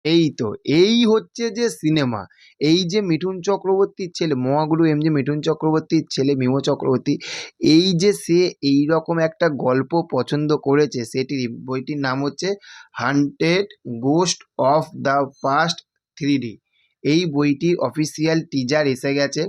এই তো, এই হচ্ছে যে সিনেমা। এই যে মিঠুন চক্রবর্তীর ছেলে, মহাগুরু এম যে মিঠুন চক্রবর্তীর ছেলে মিম চক্রবর্তী, এই যে সে এইরকম একটা গল্প পছন্দ করেছে, সেটি বইটির নাম হচ্ছে haunted ghost of the past 3D। এই বইটির অফিসিয়াল টিজার এসে গেছে।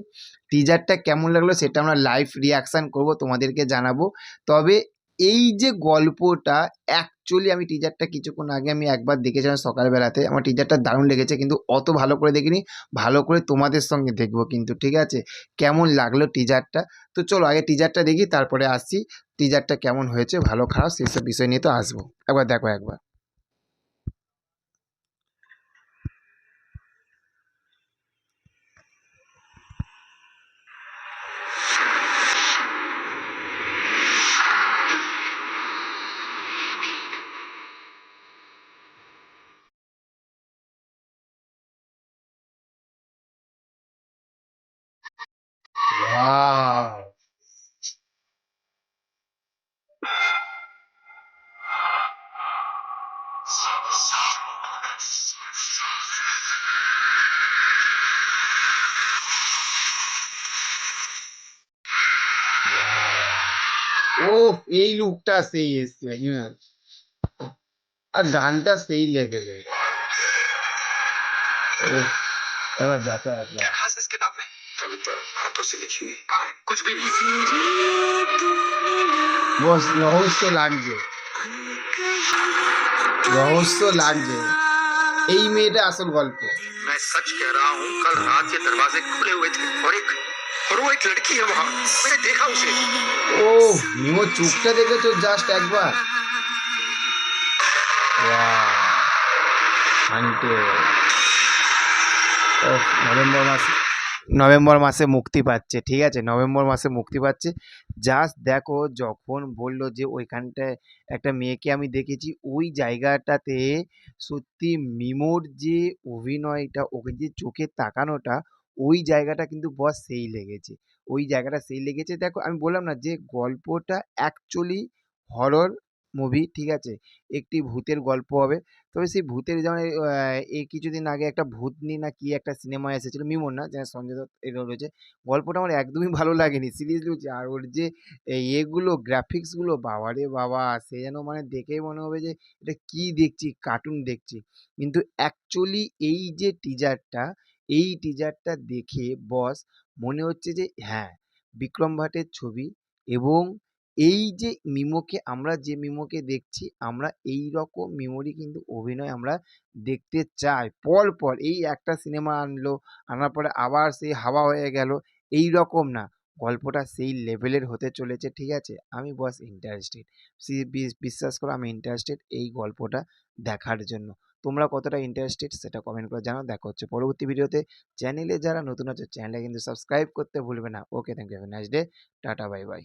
টিজারটা কেমন লাগলো সেটা আমরা লাইভ রিয়াকশান করব, তোমাদেরকে জানাবো। তবে এই যে গল্পটা, অ্যাকচুয়ালি আমি টিজারটা কিছুক্ষণ আগে আমি একবার দেখেছিলাম সকালবেলাতে, আমার টিজারটা দারুণ লেগেছে, কিন্তু অত ভালো করে দেখিনি, ভালো করে তোমাদের সঙ্গে দেখবো কিন্তু, ঠিক আছে? কেমন লাগলো টিজারটা? তো চলো আগে টিজারটা দেখি, তারপরে আসছি টিজারটা কেমন হয়েছে, ভালো খারাপ সেসব বিষয় নিয়ে তো আসবো। একবার দেখো একবার। ওয়াও! ওফ! এই লুকটা সেই এসছে, আর গানটা সেই লেগেছে। ওফ! এবার দেখো একবার। বস রহস্য লাগছে, রহস্য লাগছে। এই মেয়েটা আসল গল্প। मैं सच कह रहा हूँ, कल रात ये दरवाजे खुले हुए थे और वो एक लड़की है वहाँ, मैंने देखा उसे। ও মিমো চোখটা দেখেছো জাস্ট একবার? ওয়াও! হান্টেড। ওফ! নভেম্বর মাসে মুক্তি পাচ্ছে, ঠিক আছে? নভেম্বর মাসে মুক্তি পাচ্ছে। জাস্ট দেখো, যখন বললো যে ওইখানটায় একটা মেয়েকে আমি দেখেছি, ওই জায়গাটাতে সত্যি মিমোর যে অভিনয়টা, ওকে যে চোখের তাকানোটা, ওই জায়গাটা কিন্তু বস সেই লেগেছে। ওই জায়গাটা সেই লেগেছে। দেখো আমি বললাম না যে গল্পটা অ্যাকচুয়ালি হরর মুভি, ঠিক আছে? একটি ভূতের গল্প হবে। তবে সেই ভূতের যেমন এই কিছুদিন আগে একটা ভূতনি না কি একটা সিনেমা এসেছিল, মিমোর না, যেখানে সঞ্জয় দত্ত এরা রয়েছে। গল্পটা আমার একদমই ভালো লাগেনি সিরিয়াসলি বলছি। আর ওর যে এগুলো গ্রাফিক্সগুলো, বাবা রে বাবা! সে যেন মানে দেখেই মনে হবে যে এটা কি দেখছি, কার্টুন দেখছি। কিন্তু অ্যাকচুয়ালি এই যে টিজারটা, এই টিজারটা দেখে বস মনে হচ্ছে যে হ্যাঁ, বিক্রম ভাটের ছবি। এবং এই যে মিমোকে, আমরা যে মিমোকে দেখছি, আমরা এইরকম মিমোরই কিন্তু অভিনয় আমরা দেখতে চাই। পরপর এই একটা সিনেমা আনলো, আনার পরে আবার সেই হাওয়া হয়ে গেল, এইরকম না। গল্পটা সেই লেভেলের হতে চলেছে, ঠিক আছে? আমি বস ইন্টারেস্টেড। বিশ্বাস করো আমি ইন্টারেস্টেড এই গল্পটা দেখার জন্য। তোমরা কতটা ইন্টারেস্টেড সেটা কমেন্ট করে জানাও। দেখা হচ্ছে পরবর্তী ভিডিওতে। চ্যানেলে যারা নতুন আছে চ্যানেলটা কিন্তু সাবস্ক্রাইব করতে ভুলবে না। Okay, thank you, have a nice day. Tata, bye by.